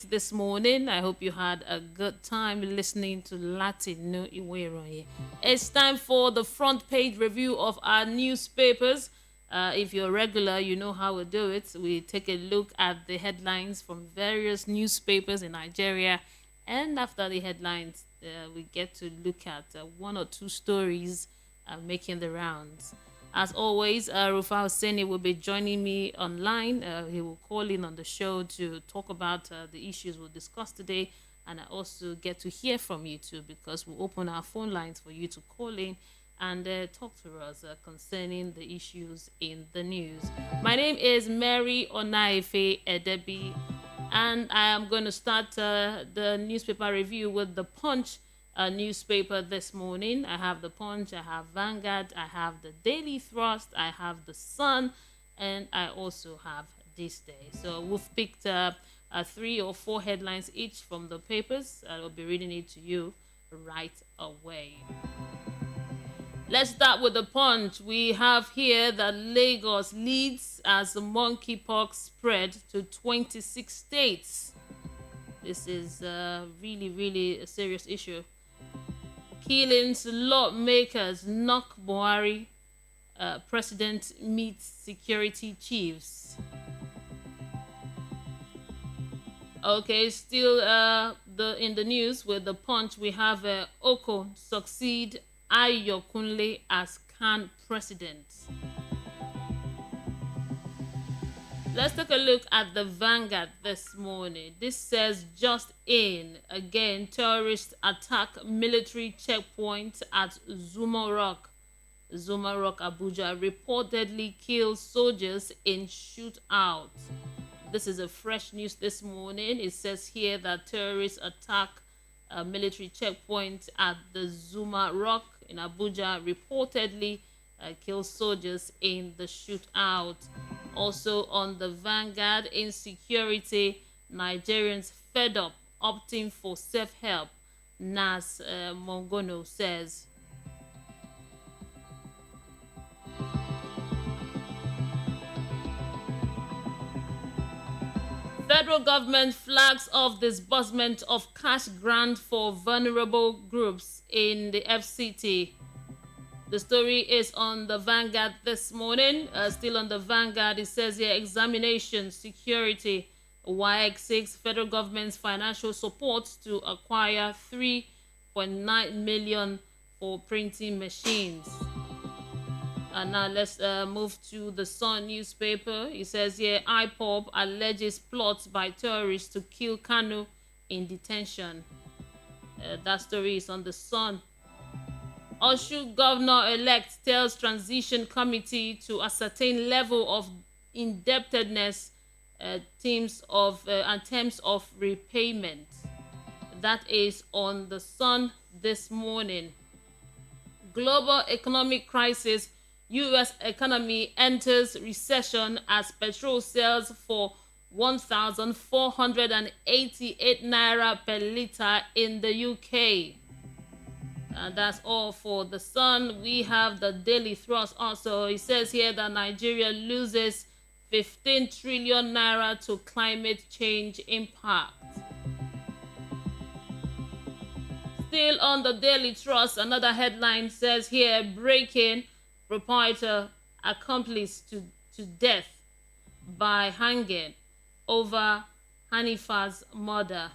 this morning. I hope you had a good time listening to Latin No Iweroye. It's time for the front page review of our newspapers. If you're regular, you know how we do it. We take a look at the headlines from various newspapers in Nigeria, and after the headlines, we get to look at one or two stories making the rounds. As always, Rufai Oseni will be joining me online. He will call in on the show to talk about the issues we'll discuss today. And I also get to hear from you too because we'll open our phone lines for you to call in and talk to us concerning the issues in the news. My name is Mary Onaefe Edebi, and I am going to start the newspaper review with the Punch newspaper this morning. I have the Punch, I have Vanguard, I have the Daily Thrust, I have the Sun, and I also have This Day. So we've picked three or four headlines each from the papers. I'll be reading it to you right away. Let's start with the Punch. We have here that Lagos leads as the monkeypox spread to 26 states. This is really a serious issue. Killings, lawmakers knock Buhari. President meets security chiefs. Okay, still in the news with the Punch, we have Oko succeed Ayokunle as Khan president. Let's take a look at the Vanguard this morning. This says just in, again, terrorists attack military checkpoint at Zuma Rock. Zuma Rock, Abuja, reportedly kills soldiers in shootout. This is a fresh news this morning. It says here that terrorists attack a military checkpoint at the Zuma Rock in Abuja, reportedly kill soldiers in the shootout. Also on the Vanguard, insecurity, Nigerians fed up, opting for self-help, Nas Mongono says. Federal government flags off disbursement of cash grant for vulnerable groups in the FCT. The story is on the Vanguard this morning. Still on the Vanguard, it says here examination, security, YX6, federal government's financial support to acquire 3.9 million for printing machines. And now let's move to the Sun newspaper. It says here IPOB alleges plots by terrorists to kill Kanu in detention. That story is on the Sun. Oshu governor-elect tells transition committee to ascertain level of indebtedness, terms of repayment. That is on the Sun this morning. Global economic crisis. U.S. economy enters recession as petrol sells for 1,488 naira per litre in the UK. And that's all for the Sun. We have the Daily Thrust also. It says here that Nigeria loses 15 trillion naira to climate change impact. Still on the Daily Trust, another headline says here, breaking, proprietor accomplice to death by hanging over Hanifa's murder.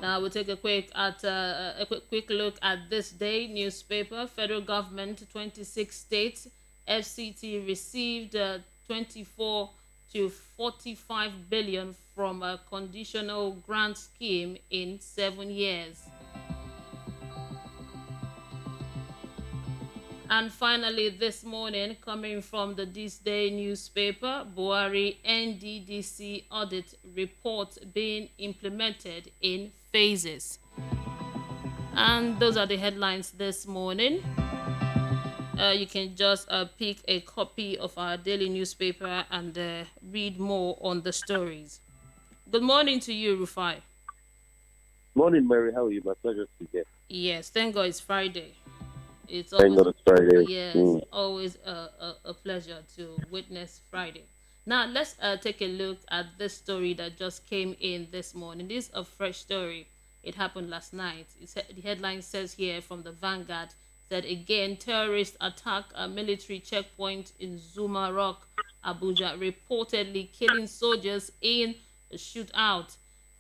Now we'll take a quick look at This Day newspaper. Federal government, 26 states, FCT received 24 to 45 billion from a conditional grant scheme in 7 years. And finally, this morning, coming from the This Day newspaper, Buhari NDDC audit report being implemented in phases. And those are the headlines this morning. You can just pick a copy of our daily newspaper and read more on the stories. Good morning to you, Rufai. Morning, Mary. How are you? My pleasure to be here. Yes, thank God it's Friday. It's Thank always God it's Friday. yes, always a pleasure to witness Friday. Now let's take a look at this story that just came in this morning. This is a fresh story. It happened last night. The headline says here from the Vanguard that again terrorists attack a military checkpoint in Zuma Rock, Abuja, reportedly killing soldiers in a shootout.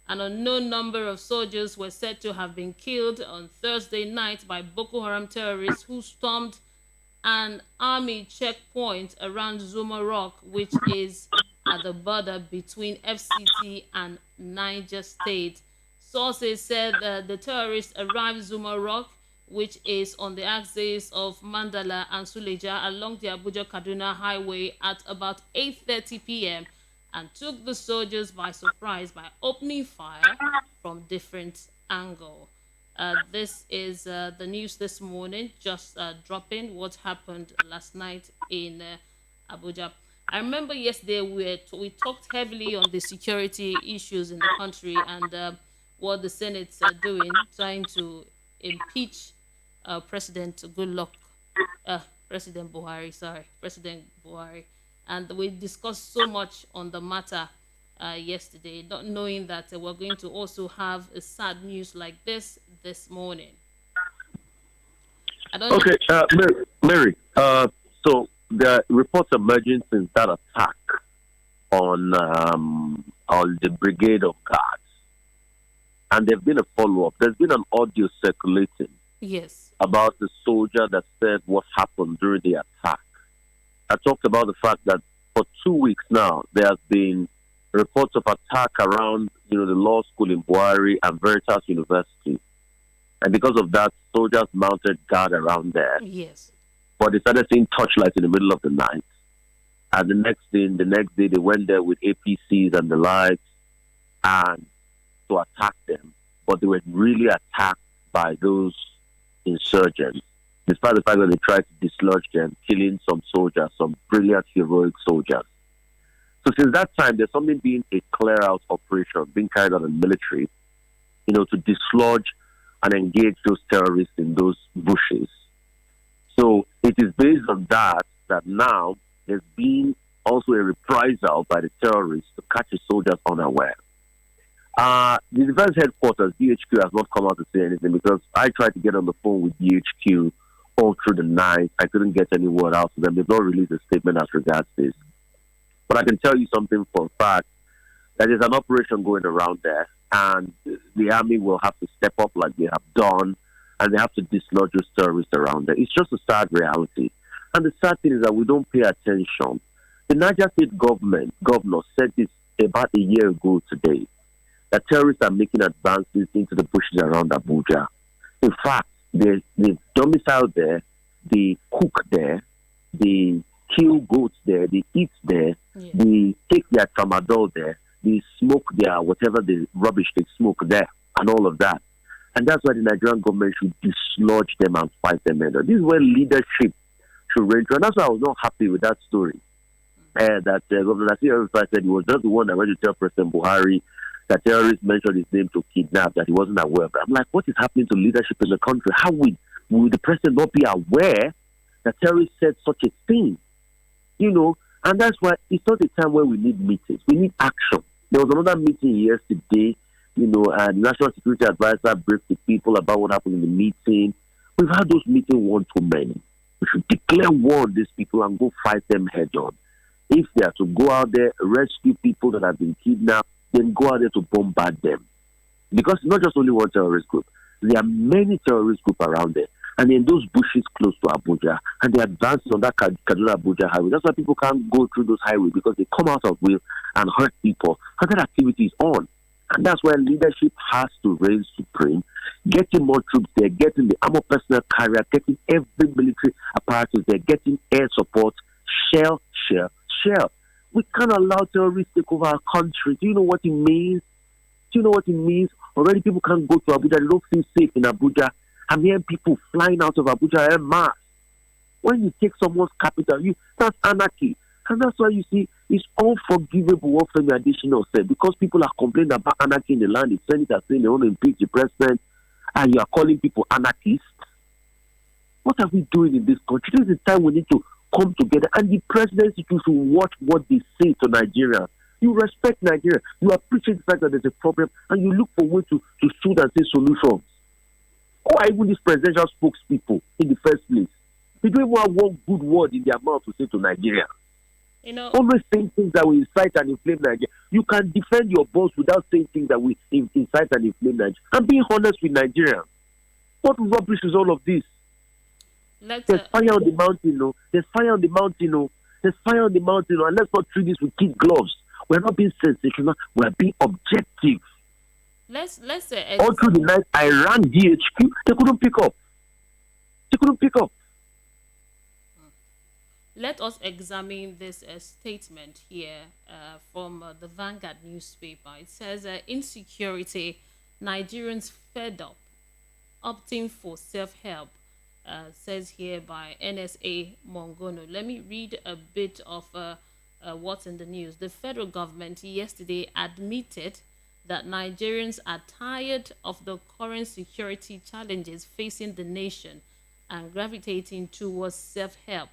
An unknown number of soldiers were said to have been killed on Thursday night by Boko Haram terrorists who stormed an army checkpoint around Zuma Rock, which is at the border between FCT and Niger State. Sources said that the terrorists arrived Zuma Rock, which is on the axis of Mandala and Suleja along the Abuja-Kaduna highway at about 8:30 p.m. and took the soldiers by surprise by opening fire from different angles. This is the news this morning, just dropping what happened last night in Abuja. I remember yesterday we talked heavily on the security issues in the country and what the Senate's are doing, trying to impeach President Goodluck, President Buhari. And we discussed so much on the matter yesterday, not knowing that we're going to also have a sad news like this morning. Okay, Mary. So the reports emerging since that attack on the brigade of guards, and there's been a follow-up. There's been an audio circulating. Yes. About the soldier that said what happened during the attack. I talked about the fact that for 2 weeks now there has been reports of attack around, the law school in Buhari and Veritas University. And because of that, soldiers mounted guard around there. Yes. But they started seeing torchlights in the middle of the night. And the next day, they went there with APCs and the lights and to attack them. But they were really attacked by those insurgents, despite the fact that they tried to dislodge them, killing some soldiers, some brilliant, heroic soldiers. So since that time, there's something being a clear-out operation being carried out in the military, to dislodge and engage those terrorists in those bushes. So it is based on that now there's been also a reprisal by the terrorists to catch the soldiers unaware. The defense headquarters, DHQ, has not come out to say anything because I tried to get on the phone with DHQ all through the night. I couldn't get any word out to them. They've not released a statement as regards this. But I can tell you something for a fact, that there's an operation going around there, and the army will have to step up like they have done, and they have to dislodge those terrorists around there. It's just a sad reality. And the sad thing is that we don't pay attention. The Niger State governor said this about a year ago today, that terrorists are making advances into the bushes around Abuja. In fact, they domicile there, they cook there, they kill goats there, they eat there, they take their tramadol there, they smoke their whatever the rubbish they smoke there, and all of that. And that's why the Nigerian government should dislodge them and fight them. This is where leadership should reign. And that's why I was not happy with that story. That Governor Nasir Rufai said he was not the one that went to tell President Buhari that terrorists mentioned his name to kidnap, that he wasn't aware of that. I'm like, what is happening to leadership in the country? How will the president not be aware that terrorists said such a thing? And that's why it's not the time where we need meetings. We need action. There was another meeting yesterday, and the National Security Advisor briefed the people about what happened in the meeting. We've had those meetings one too many. We should declare war on these people and go fight them head on. If they are to go out there, rescue people that have been kidnapped, then go out there to bombard them. Because it's not just only one terrorist group. There are many terrorist groups around there. And in those bushes close to Abuja, and they advance on that Kaduna-Abuja highway. That's why people can't go through those highways, because they come out of will and hurt people. And that activity is on. And that's why leadership has to reign supreme. Getting more troops there, getting the armored personnel carrier, getting every military apparatus there, getting air support, shell. We can't allow terrorists to take over our country. Do you know what it means? Already people can't go to Abuja. They don't feel safe in Abuja. I'm hearing people flying out of Abuja en masse. When you take someone's capital, that's anarchy. And that's why you see it's unforgivable what Femi Adesina said, because people are complaining about anarchy in the land. The Senate are saying they want to impeach the president, and you are calling people anarchists. What are we doing in this country? This is the time we need to come together, and the presidency too should watch what they say to Nigeria. You respect Nigeria. You appreciate the fact that there's a problem, and you look for ways to shoot and say solutions. Who are even these presidential spokespeople in the first place? They don't even have one good word in their mouth to say to Nigeria. Always saying things that will incite and inflame Nigeria. You can defend your boss without saying things that will incite and inflame Nigeria. And being honest with Nigeria. What rubbish is all of this? There's fire on the mountain, no. There's fire on the mountain, no. There's fire on the mountain, no. And let's not treat this with kid gloves. We're not being sensational. We're being objective. Let's say all through the night, I ran DHQ. They couldn't pick up. Let us examine this statement here from the Vanguard newspaper. It says, insecurity, Nigerians fed up, opting for self-help, says here by NSA Mongono. Let me read a bit of what's in the news. The federal government yesterday admitted that Nigerians are tired of the current security challenges facing the nation and gravitating towards self-help.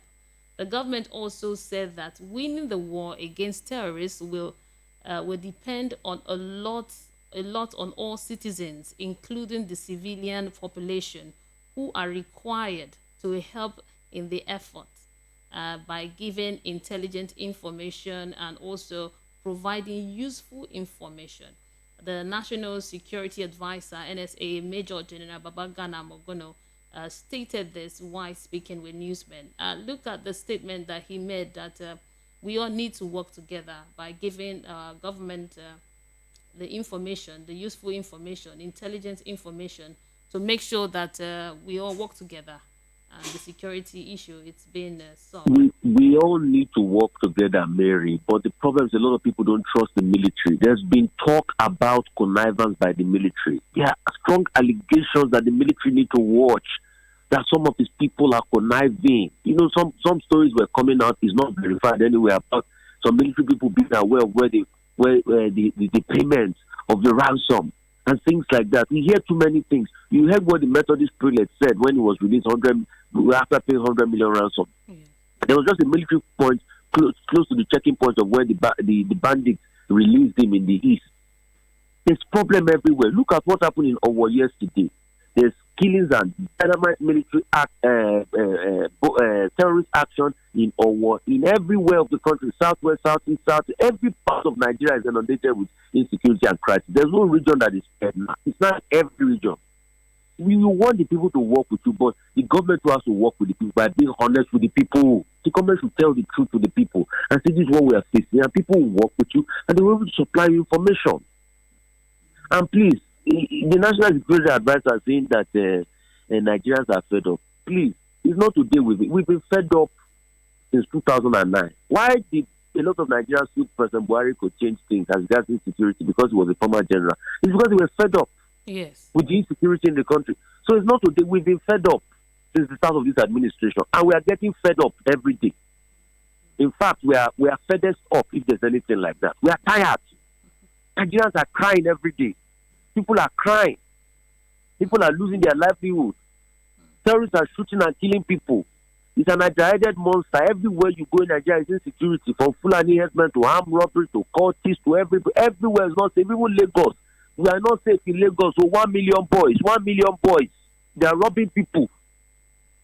The government also said that winning the war against terrorists will depend on a lot on all citizens, including the civilian population, who are required to help in the effort by giving intelligent information and also providing useful information. The National Security Advisor, NSA Major General Babagana Mogono, stated this while speaking with newsmen. Look at the statement that he made, that we all need to work together by giving government the information, the useful information, intelligent information, to make sure that we all work together and the security issue it's been solved. We all need to work together, Mary, but the problem is a lot of people don't trust the military. There's been talk about connivance by the military. There are strong allegations that the military need to watch, that some of these people are conniving. Some stories were coming out, is not verified anywhere, about some military people being aware of where the payments of the ransom and things like that. We hear too many things. You heard what the Methodist prelate said when he was released after paying 100 million ransom. Yeah. There was just a military point close to the checking point of where the bandits released him in the east. There's problem everywhere. Look at what happened in Owo yesterday. There's killings and dynamite military terrorist action in Owo, in everywhere of the country, southwest, southeast, south. Every part of Nigeria is inundated with insecurity and crisis. There's no region that is spared now. It's not every region. We want the people to work with you, but the government has to work with the people by being honest with the people. The government should tell the truth to the people and say, this is what we are facing, and people will work with you and they will be able to supply you information. And please, the National Security Advisor is saying that Nigerians are fed up. Please, it's not today we've been fed up since 2009. Why did a lot of Nigerians feel President Buhari could change things as regards insecurity? Because he was a former general. It's because they were fed up. Yes. With the insecurity in the country. So it's not today. We've been fed up since the start of this administration, and we are getting fed up every day. In fact, we are feddest up, if there's anything like that. We are tired. Nigerians are crying every day. People are crying. People are losing their livelihood. Terrorists are shooting and killing people. It's an agitated monster. Everywhere you go in Nigeria is insecurity, from Fulani herdsmen to armed robbery to cultists to everywhere is not safe. Even Lagos. We are not safe in Lagos. So 1 million boys, they are robbing people.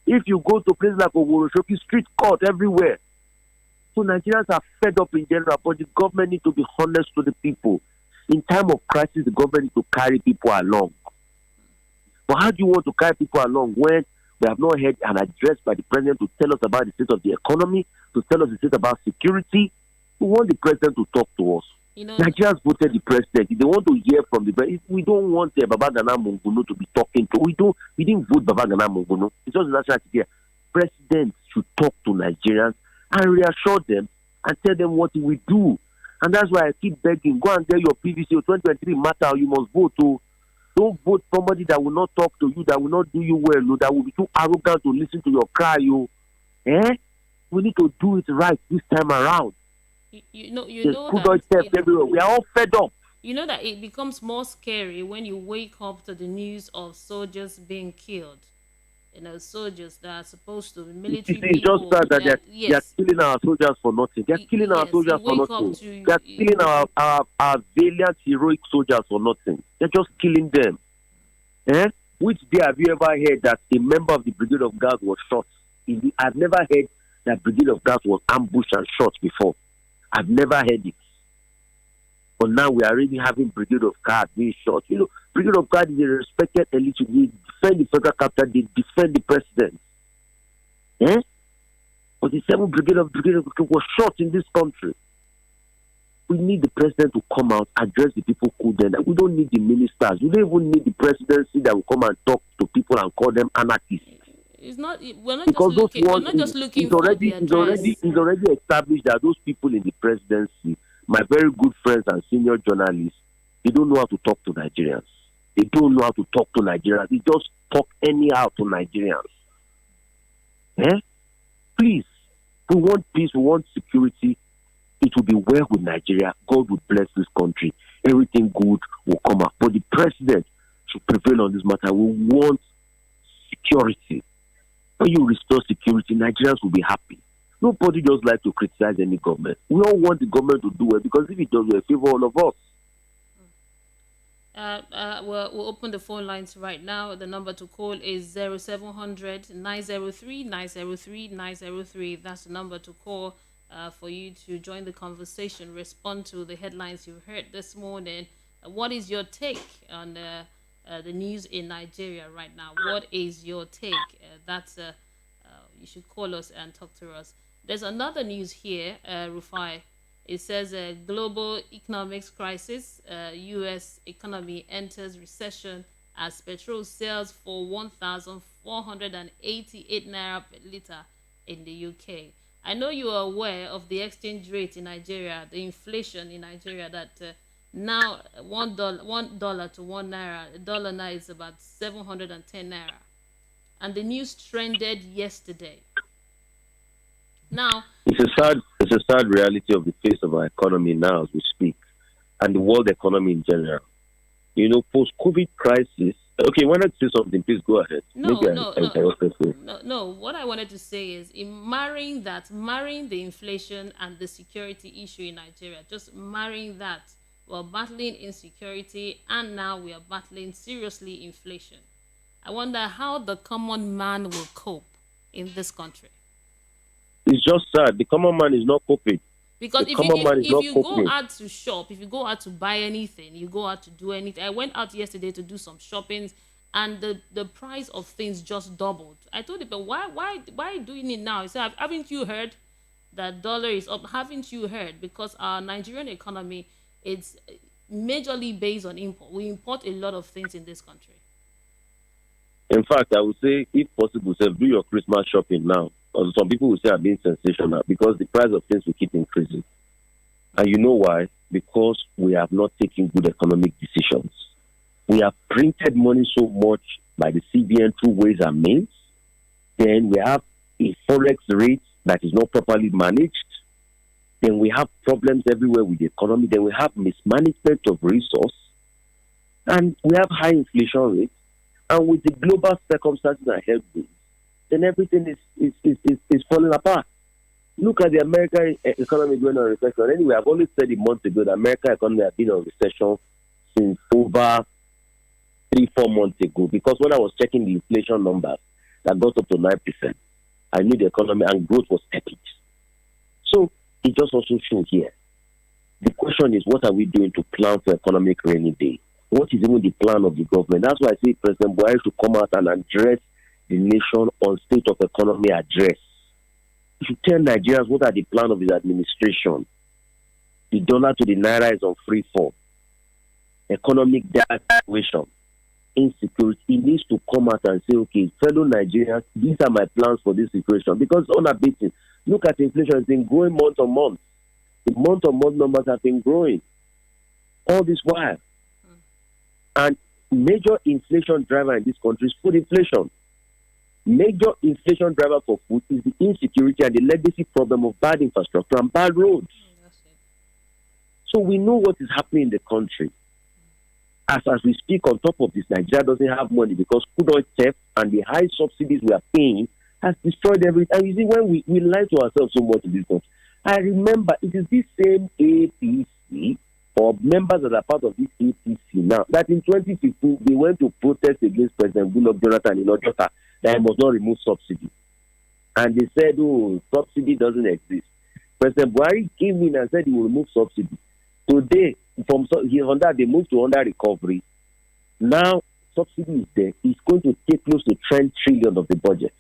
If you go to places like Oworoshoki, street court everywhere. So Nigerians are fed up in general, but the government needs to be honest to the people. In time of crisis, the government needs to carry people along. But how do you want to carry people along when we have not heard an address by the president to tell us about the state of the economy, to tell us the state about security? We want the president to talk to us. Nigerians voted the president. If they want to hear from the president, we don't want Babagana Monguno to be talking to. We didn't vote Babagana Monguno. It's just national security. Presidents should talk to Nigerians and reassure them and tell them what he will do. And that's why I keep begging, go and get your PVC 2023 matter. You must vote. Don't vote somebody that will not talk to you, that will not do you well, that will be too arrogant to listen to your cry. We need to do it right this time around. You know that we are all fed up. You know that it becomes more scary when you wake up to the news of soldiers being killed. soldiers that are supposed to be You military see, it's just people. sad that they are Yes, killing our soldiers for nothing. They are killing our yes, you soldiers for wake up nothing. They to are killing our valiant, heroic soldiers for nothing. They're just killing them. Eh? Which day have you ever heard that a member of the Brigade of Guards was shot? I've never heard that Brigade of Guards was ambushed and shot before. I've never heard it. But now we are already having Brigade of Guards being shot. Brigade of Guards is a respected elite. They defend the federal capital. They defend the president. Eh? But the 7th Brigade of was shot in this country. We need the president to come out, address the people who then. We don't need the ministers. We don't even need the presidency that will come and talk to people and call them anarchists. It's not. We're not Because just looking. We're not just looking for the address. It's already established that those people in the presidency, my very good friends and senior journalists, they don't know how to talk to Nigerians. They don't know how to talk to Nigerians. They just talk anyhow to Nigerians. Eh? Please, we want peace. We want security. It will be well with Nigeria. God will bless this country. Everything good will come up. But the president should prevail on this matter. We want security. When you restore security, Nigerians will be happy. Nobody just like to criticize any government. We all want the government to do well, because if it does, it will favor all of us. We'll open the phone lines right now. The number to call is 0700 903 903 903. That's the number to call for you to join the conversation, respond to the headlines you've heard this morning. What is your take on the news in Nigeria right now? What is your take? You should call us and talk to us. There's another news here, Rufai. It says global economics crisis. U.S. economy enters recession as petrol sells for 1,488 naira per liter in the UK. I know you are aware of the exchange rate in Nigeria, the inflation in Nigeria, that now $1 to 1 naira, a dollar now is about 710 naira. And the news trended yesterday. Now, it's a sad reality of the face of our economy now as we speak, and the world economy in general. Post-COVID crisis. Okay, why not say something? Please go ahead. No. What I wanted to say is, in marrying the inflation and the security issue in Nigeria, just marrying that, we're battling insecurity, and now we are battling seriously inflation. I wonder how the common man will cope in this country. It's just sad. The common man is not coping. Because if you go out to shop, if you go out to buy anything, you go out to do anything. I went out yesterday to do some shopping, and the price of things just doubled. I told people, why are you doing it now? He said, haven't you heard that dollar is up? Haven't you heard? Because our Nigerian economy, it's majorly based on import. We import a lot of things in this country. In fact, I would say, if possible, do your Christmas shopping now. Or some people will say are being sensational, because the price of things will keep increasing. And you know why? Because we have not taken good economic decisions. We have printed money so much by the CBN through ways and means. Then we have a forex rate that is not properly managed. Then we have problems everywhere with the economy. Then we have mismanagement of resource. And we have high inflation rates. And with the global circumstances and headwinds, then everything is falling apart. Look at the American economy going on recession. Anyway, I've always said a month ago that American economy has been on recession since over 3-4 months ago. Because when I was checking the inflation numbers that got up to 9%, I knew the economy and growth was epic. So it just also shows here. The question is, what are we doing to plan for economic rainy day? What is even the plan of the government? That's why I say President Buhari should come out and address the nation on state of economy address. You should tell Nigerians what are the plan of his administration. The dollar to the naira is on free fall. Economic situation, insecurity. He needs to come out and say, okay, fellow Nigerians, these are my plans for this situation. Because unabated, look at inflation, it's been growing month on month. The month-on-month numbers have been growing all this while. And major inflation driver in this country is food inflation. Major inflation driver for food is the insecurity and the legacy problem of bad infrastructure and bad roads. So we know what is happening in the country. as we speak, on top of this, Nigeria doesn't have money because crude oil theft and the high subsidies we are paying has destroyed everything. And you see, when we lie to ourselves so much in this country, I remember it is this same APC or members that are part of this APC now that in 2015 they went to protest against President Goodluck Jonathan in Ojota that he must not remove subsidy. And they said, oh, subsidy doesn't exist. President Buhari came in and said he will remove subsidy. Today, from that, they moved to under recovery. Now, subsidy is there. It's going to take close to 10 trillion of the budget.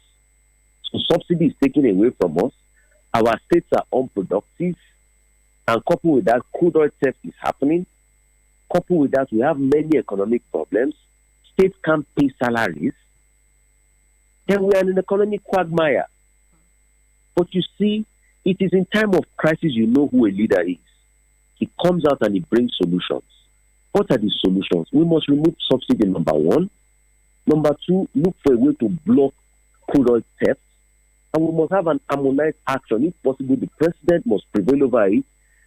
So subsidy is taken away from us. Our states are unproductive. And coupled with that, crude oil theft is happening. Coupled with that, we have many economic problems. States can't pay salaries. Then we are in an economic quagmire. But you see, it is in time of crisis you know who a leader is. He comes out and he brings solutions. What are the solutions? We must remove subsidy, number one. Number two, look for a way to block crude oil theft. And we must have an harmonized action. If possible, the president must prevail over it,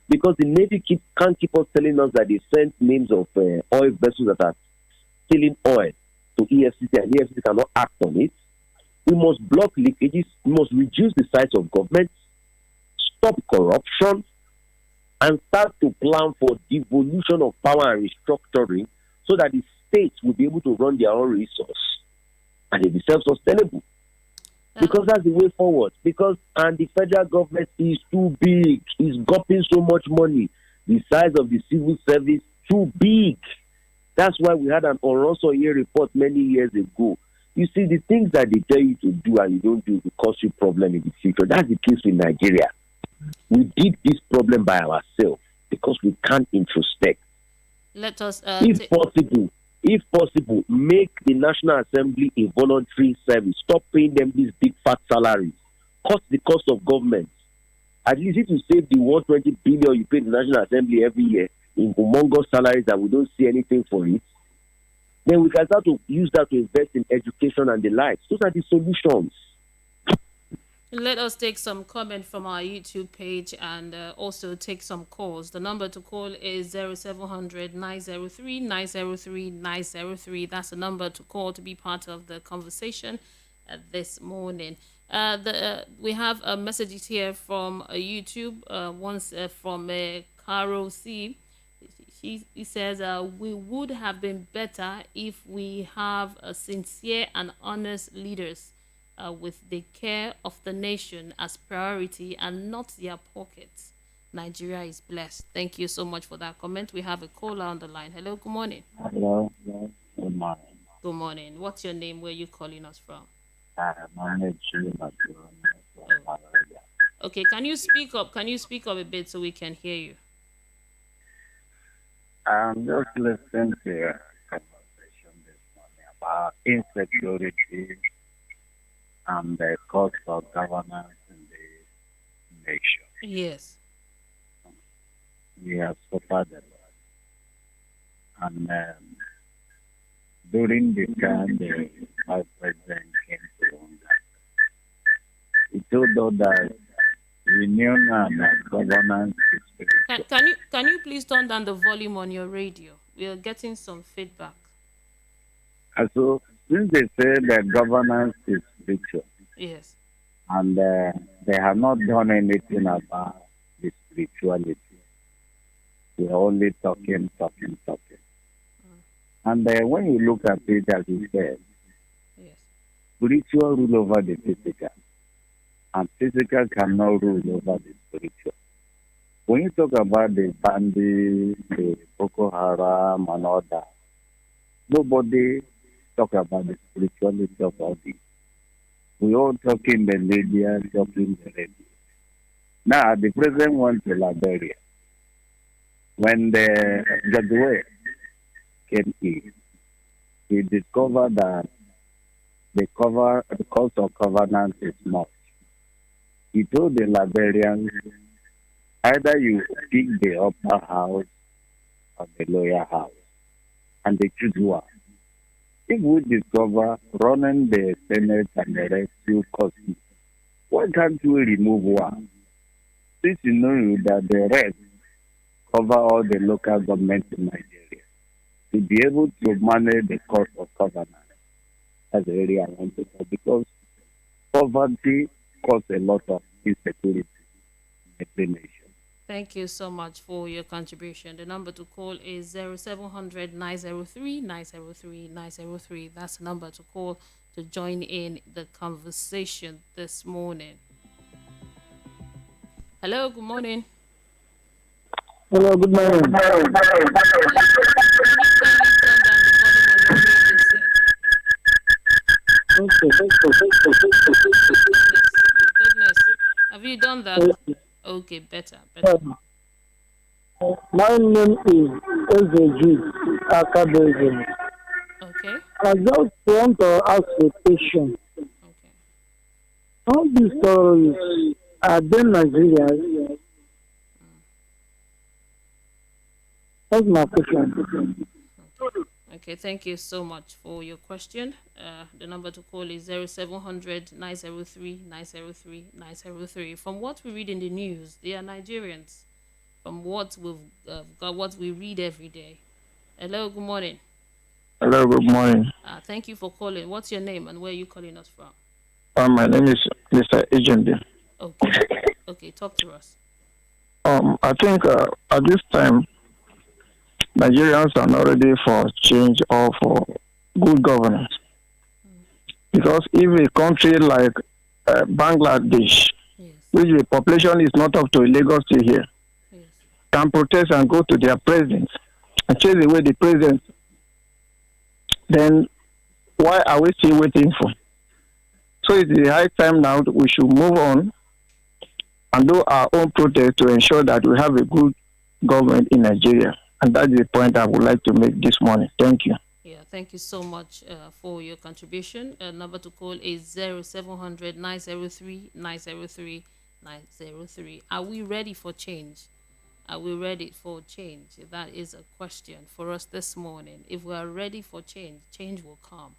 because the Navy can't keep on telling us that they sent names of oil vessels that are stealing oil to EFCC, and EFCC cannot act on it. We must block leakages. We must reduce the size of government, stop corruption, and start to plan for devolution of power and restructuring so that the states will be able to run their own resource and they be self-sustainable. Because that's the way forward. And the federal government is too big. It's gulping so much money. The size of the civil service too big. That's why we had an Oronsoye report many years ago. You see, the things that they tell you to do and you don't do will cause you problem in the future. That's the case with Nigeria. We did this problem by ourselves because we can't introspect. Let us, if possible, make the National Assembly a voluntary service. Stop paying them these big fat salaries. Cut the cost of government. At least if you save the 120 billion you pay the National Assembly every year in humongous salaries and we don't see anything for it, then we can start to use that to invest in education and the like. Those are the solutions. Let us take some comment from our YouTube page and also take some calls. The number to call is 0700 903 903 903. That's the number to call to be part of the conversation this morning. We have a message here from YouTube, once from Carol C. He says, we would have been better if we have sincere and honest leaders with the care of the nation as priority and not their pockets. Nigeria is blessed. Thank you so much for that comment. We have a caller on the line. Hello, good morning. Hello, good morning. Good morning. What's your name? Where are you calling us from? My name is Okay, can you speak up? Can you speak up a bit so we can hear you? I'm just listening to your conversation this morning about insecurity and the cost of governance in the nation. Yes. We have suffered a lot. And during the time the vice president came to London, he told us that union and governance is spiritual. Can you please turn down the volume on your radio? We are getting some feedback. And so, since they say that governance is spiritual, yes, and they have not done anything about the spirituality, we're only talking. And when you look at it, as you said, yes, spiritual rule over the physical, and physical cannot rule over the spiritual. When you talk about the bandits, the Boko Haram, and all that, nobody talk about the spirituality of all this. We all talk in the media, talking the radio. Now, the president went to Liberia. When the Jadwe came in, he discovered that the cost of governance is much. He told the Liberians, either you pick the upper house or the lower house, and they choose one. If we discover running the Senate and the rest will cost you, why can't we remove one? Since you know that the rest cover all the local governments in Nigeria. to be able to manage the cost of governance. That's the area I want to know because poverty causes a lot of insecurity in the nation. Thank you so much for your contribution. The number to call is 0700 903 903 903. That's the number to call to join in the conversation this morning. Hello, good morning. Hello, good morning. Can you kindly turn down the volume on your radio set? Goodness. Have you done that? Okay, better. My name is Ezeji Akabezi. Okay. I just want to ask a question. Okay. All these stories are they Nigerians? That's my question. Okay, thank you so much for your question. The number to call is 0700 903 903 903. From what we read in the news, they are Nigerians. From what we've got, what we read every day. Hello, good morning. Hello, good morning. Thank you for calling. What's your name and where are you calling us from? My name is Mr. Agent. Okay. Okay, talk to us. I think at this time, Nigerians are not ready for change or for good governance. Because if a country like Bangladesh, Yes. which the population is not up to Lagos here, Yes. can protest and go to their president and chase away the president, then why are we still waiting for? So it's the high time now that we should move on and do our own protest to ensure that we have a good government in Nigeria. And that's the point I would like to make this morning. Thank you. Yeah, thank you so much for your contribution. Number to call is 0700 903 903 903. Are we ready for change? Are we ready for change? That is a question for us this morning. If we are ready for change, change will come.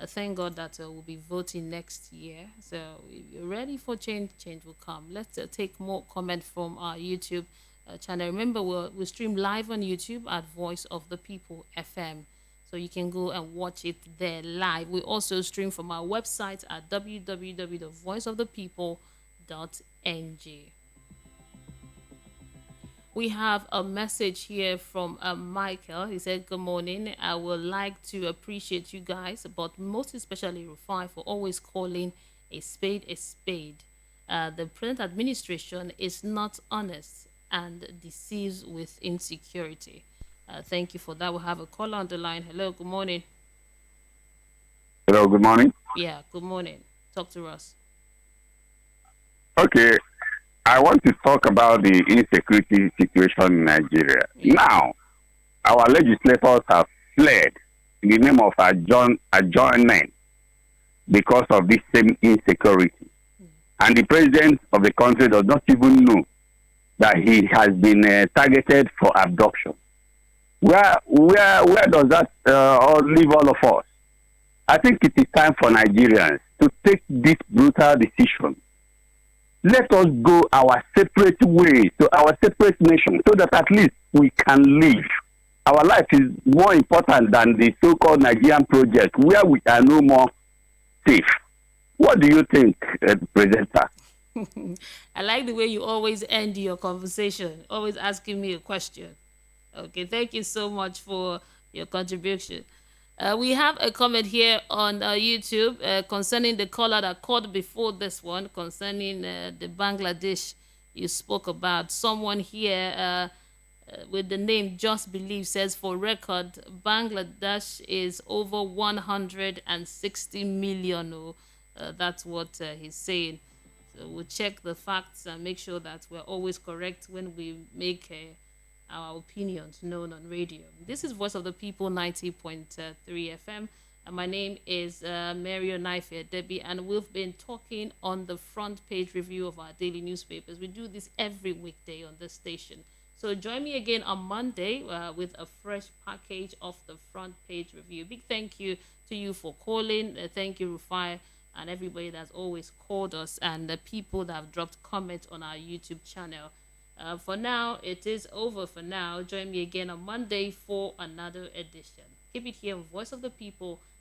Thank God that we'll be voting next year. So if you're ready for change, change will come. Let's take more comment from our YouTube channel. Remember, we stream live on YouTube at Voice of the People FM. So you can go and watch it there live. We also stream from our website at www.voiceofthepeople.ng. We have a message here from Michael. He said, good morning. I would like to appreciate you guys, but most especially Rufai, for always calling a spade a spade. The present administration is not honest and deceives with insecurity. Thank you for that. We'll have a caller on the line. Hello, good morning. Hello, good morning. Yeah, good morning. Talk to us. Okay, I want to talk about the insecurity situation in Nigeria. Yeah. Now, our legislators have fled in the name of adjournment because of this same insecurity. And the president of the country does not even know that he has been targeted for abduction. Where does that leave all of us? I think it is time for Nigerians to take this brutal decision. Let us go our separate ways to our separate nation so that at least we can live. Our life is more important than the so-called Nigerian project where we are no more safe. What do you think, Presenter? I like the way you always end your conversation, always asking me a question. Okay, thank you so much for your contribution. We have a comment here on YouTube concerning the caller that called before this one, concerning the Bangladesh you spoke about. Someone here with the name Just Believe says, for record, Bangladesh is over 160 million. That's what he's saying. So we'll check the facts and make sure that we're always correct when we make our opinions known on radio. This is Voice of the People 90.3 FM. And my name is Mary Onaefe Debbie, and we've been talking on the front page review of our daily newspapers. We do this every weekday on this station. So join me again on Monday with a fresh package of the front page review. Big thank you to you for calling. Thank you, Rufai, and everybody that's always called us, and the people that have dropped comments on our YouTube channel. For now, it is over for now. Join me again on Monday for another edition. Keep it here on Voice of the People